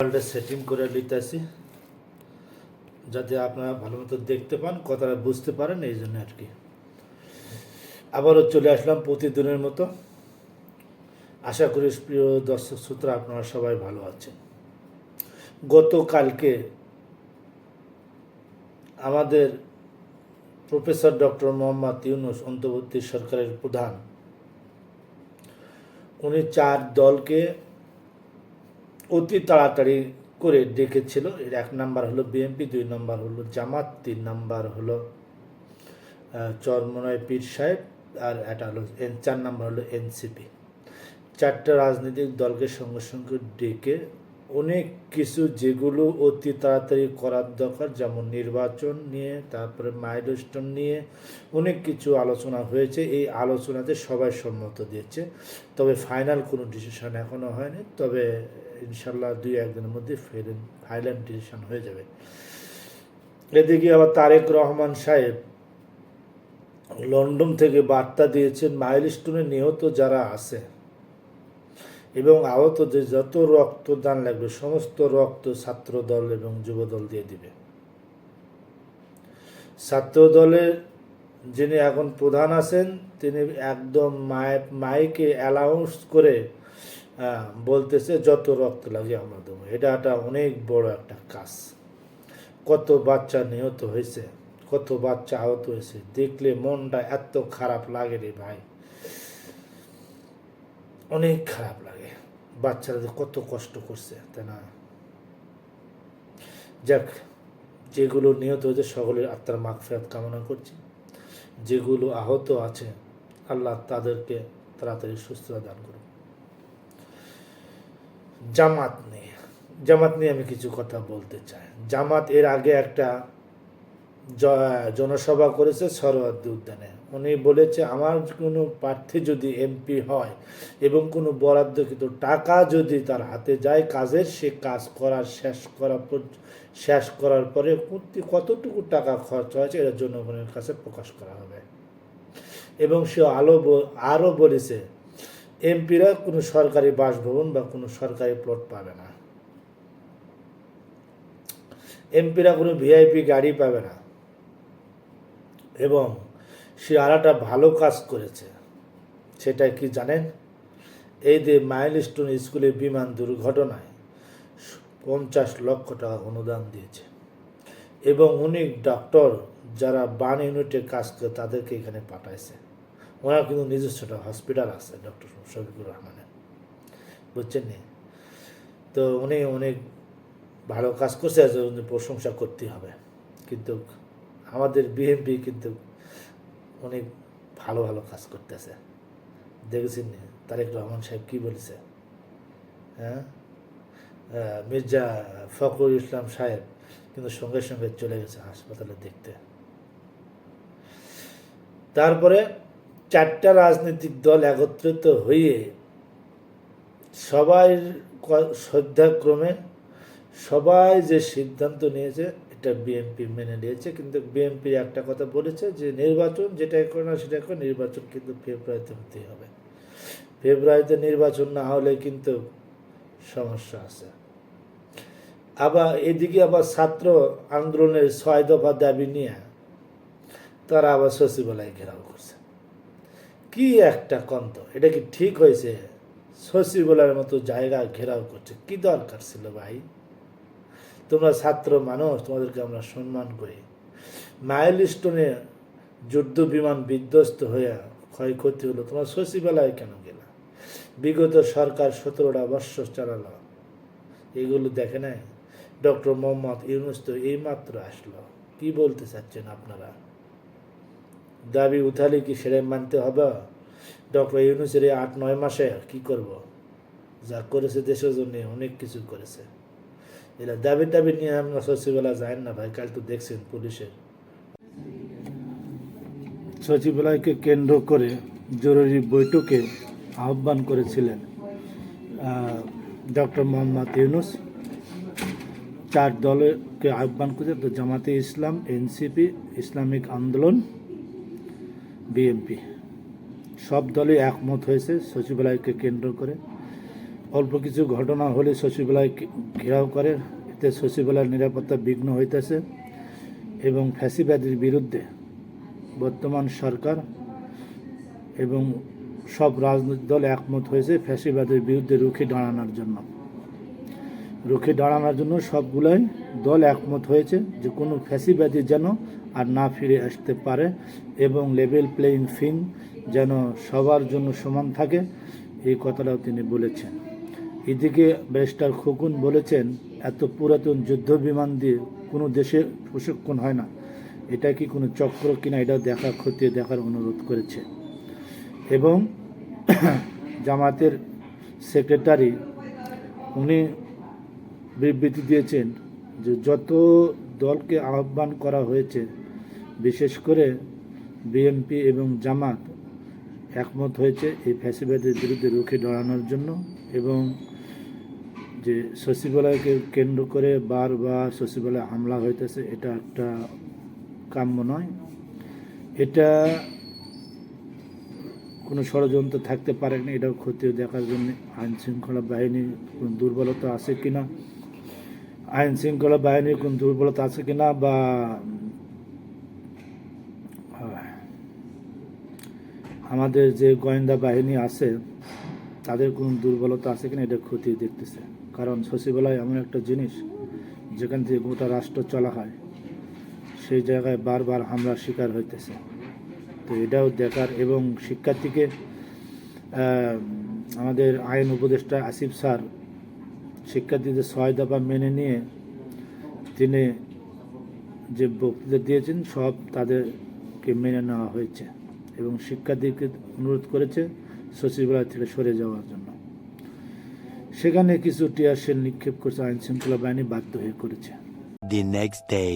মোবাইলটা সেটিং করে নিতেছি যাতে আপনারা ভালো মতো দেখতে পান, কথাটা বুঝতে পারেন, এই জন্য আর কি। আবারও চলে আসলাম প্রতিদিনের মতো। আশা করি প্রিয় দর্শক শ্রোতা আপনারা সবাই ভালো আছেন। গতকালকে আমাদের প্রফেসর ডক্টর মোহাম্মদ ইউনূস অন্তর্বর্তী সরকারের প্রধান, উনি 4 দলকে অতি তাড়াতাড়ি করে ডেকেছিল। এর 1 নাম্বার হলো বিএনপি, 2 নাম্বার হলো জামাত, 3 নাম্বার হলো চরমনায় পীর সাহেব, আর এটা হলো 4 নাম্বার হলো এনসিপি। 4টা রাজনৈতিক দলকে সঙ্গে সঙ্গে ডেকে অনেক কিছু যেগুলো অতি তাড়াতাড়ি করার দরকার, যেমন নির্বাচন নিয়ে, তারপরে মাইলস্টোন নিয়ে অনেক কিছু আলোচনা হয়েছে। এই আলোচনাতে সবাই সম্মত দিয়েছে, তবে ফাইনাল কোনো ডিসিশন এখনও হয়নি। তবে ইনশাল্লাহ 2-1 দিনের মধ্যে ফাইনাল ডিসিশন হয়ে যাবে। এদিকে আবার তারেক রহমান সাহেব লন্ডন থেকে বার্তা দিয়েছেন, মাইলস্টোনে নিহত যারা আছে এবং আহতদের যত রক্তদান লাগবে সমস্ত রক্ত ছাত্র দল এবং যুব দল দিয়ে দিবে। ছাত্র দলের যিনি এখন প্রধান আছেন তিনি একদম মাইকে অ্যালাউন্স করে বলতেছে যত রক্ত লাগে আমরা দেবো। এটা অনেক বড় একটা কাজ। কত বাচ্চা নিহত হয়েছে, কত বাচ্চা আহত হয়েছে, দেখলে মনটা এত খারাপ লাগে রে ভাই, অনেক খারাপ লাগে। বাচ্চারা কত কষ্ট করছে, তাই না? যাক, যেগুলো নিহত হয়েছে সকলের আত্মার মাগফিরাত কামনা করছি। যেগুলো আহত আছে আল্লাহ তাদেরকে তাড়াতাড়ি সুস্থতা দান করুন। জামাত নিয়ে আমি কিছু কথা বলতে চাই। জামাত এর আগে একটা জনসভা করেছে সরোয়ার্দী উদ্যানে। উনি বলেছে আমার কোনো প্রার্থী যদি এমপি হয় এবং কোনো বরাদ্দকৃত টাকা যদি তার হাতে যায় কাজের, সে কাজ শেষ করার পরে কতটুকু টাকা খরচ হয়েছে এটা জনগণের কাছে প্রকাশ করা হবে। এবং সে আরও বলেছে এমপিরা কোনো সরকারি বাসভবন বা কোনো সরকারি প্লট পাবে না, এমপিরা কোনো ভিআইপি গাড়ি পাবে না। এবং সে আর একটা ভালো কাজ করেছে, সেটা কি জানেন? এই যে মাইলস্টোন স্কুলে বিমান দুর্ঘটনায় 50 লক্ষ টাকা অনুদান দিয়েছে এবং অনেক ডক্টর যারা বার্ন ইউনিটে কাজ করে তাদেরকে এখানে পাঠাইছে। ওনার কিন্তু নিজস্ব হসপিটাল আছে ডক্টর শফিকুর রহমানের, বুঝছেন নি? তো উনি অনেক ভালো কাজ করছে, প্রশংসা করতে হবে। কিন্তু আমাদের বিএনপি কিন্তু অনেক ভালো ভালো কাজ করতেছে। দেখেছেন তারেক রহমান সাহেব কি বলেছে? হ্যাঁ, মির্জা ফখরুল ইসলাম সাহেব কিন্তু সঙ্গে সঙ্গে চলে গেছে হাসপাতালে দেখতে। তারপরে 4টা রাজনৈতিক দল একত্রিত হয়ে সবাই শ্রদ্ধাক্রমে সবাই যে সিদ্ধান্ত নিয়েছে এটা বিএনপি মেনে নিয়েছে। কিন্তু বিএনপি একটা কথা বলেছে যে নির্বাচন যেটা করে না সেটা করে, নির্বাচন কিন্তু ফেব্রুয়ারিতে হতেই হবে। ফেব্রুয়ারিতে নির্বাচন না হলে কিন্তু সমস্যা আছে। আবার এদিকে আবার ছাত্র আন্দোলনের 6 দফা দাবি নিয়ে তারা আবার সচিবালয় ঘেরাও করছে। কি একটা কন্ত, এটা কি ঠিক হয়েছে? সচিবালয়ের মতো জায়গা ঘেরাও করছে, কি দরকার ছিল ভাই? তোমরা ছাত্র মানুষ, তোমাদেরকে আমরা সম্মান করি। মাইলস্টোনে যুদ্ধ বিমান বিধ্বস্ত হয়ে ক্ষয়ক্ষতি হলো, তোমরা সচিবালয়ে কেন গেলা? বিগত সরকার 17টা বৎসর চালালো, এগুলো দেখে নাই? ডক্টর মোহাম্মদ ইউনূস তো এইমাত্র আসলো। কি বলতে চাচ্ছেন আপনারা? দাবি উঠালে কি সেটাই মানতে হবে? ডক্টর ইউনূসের 8-9 মাসে কি করব? যা করেছে দেশের জন্য অনেক কিছু করেছে। এরা দাবি নিয়ে আমরা সচিবালয় যাই না ভাই। কাল তো দেখছেন পুলিশের সচিবালয়কে কেন্দ্র করে জরুরি বৈঠকে আহ্বান করেছিলেন ডক্টর মোহাম্মদ ইউনূস। 4 দলকে আহ্বান করেছে, তো জামাতে ইসলাম, এনসিপি, ইসলামিক আন্দোলন, বিএনপি, সব দলই একমত হয়েছে সচিবালয়কে কেন্দ্র করে অল্প কিছু ঘটনা হলে সচিবালয় ঘেরাও করে, এতে সচিবালয়ের নিরাপত্তা বিঘ্ন হইতেছে এবং ফ্যাসিবাদের বিরুদ্ধে বর্তমান সরকার এবং সব রাজনৈতিক দল একমত হয়েছে ফ্যাসিবাদের বিরুদ্ধে রুখে দাঁড়ানোর জন্য সবগুলাই দল একমত হয়েছে যে কোনো ফ্যাসিবাদী যেন আর না ফিরে আসতে পারে এবং লেভেল প্লেইং ফিল্ড যেন সবার জন্য সমান থাকে, এই কথাটাও তিনি বলেছেন। এদিকে ব্যারিস্টার খোকন বলেছেন, এত পুরাতন যুদ্ধ বিমান দিয়ে কোনো দেশে প্রশিক্ষণ হয় না, এটা কি কোনো চক্র কিনা এটাও খতিয়ে দেখার অনুরোধ করেছে। এবং জামাতের সেক্রেটারি উনি বিবৃতি দিয়েছেন যে যত দলকে আহ্বান করা হয়েছে, বিশেষ করে বিএনপি এবং জামাত একমত হয়েছে এই ফ্যাসিবাদের বিরুদ্ধে রুখে দাঁড়ানোর জন্য, এবং যে সচিবালয়কে কেন্দ্র করে বারবার সচিবালয়ে হামলা হইতেছে, এটা একটা কাম্য নয়। এটা কোনো ষড়যন্ত্র থাকতে পারে না, এটাও খতিয়ে দেখার জন্য আইন শৃঙ্খলা বাহিনীর কোনো দুর্বলতা আছে কিনা বা আমাদের যে গোয়েন্দা বাহিনী আছে তাদের কোনো দুর্বলতা আছে কিনা এটা খতিয়ে দেখতেছে। কারণ সচিবালয় এমন একটা জিনিস যেখান থেকে গোটা রাষ্ট্র চলা হয়, সেই জায়গায় বারবার হামলার শিকার হইতেছে। তো এটাও দেখার, এবং শিক্ষার্থীকে আমাদের আইন উপদেষ্টা আসিফ স্যার শিক্ষার্থীদের 6 দফা মেনে নিয়ে তিনি যে বক্তৃতা দিয়েছেন সব তাদেরকে মেনে নেওয়া হয়েছে এবং শিক্ষার্থীকে অনুরোধ করেছে সচিবালয় থেকে সরে যাওয়ার জন্য। সেখানে কিছু টিয়ার শেল নিক্ষেপ করছে, আইন শৃঙ্খলা বাহিনী বাধ্য হয়ে করেছে। The next day.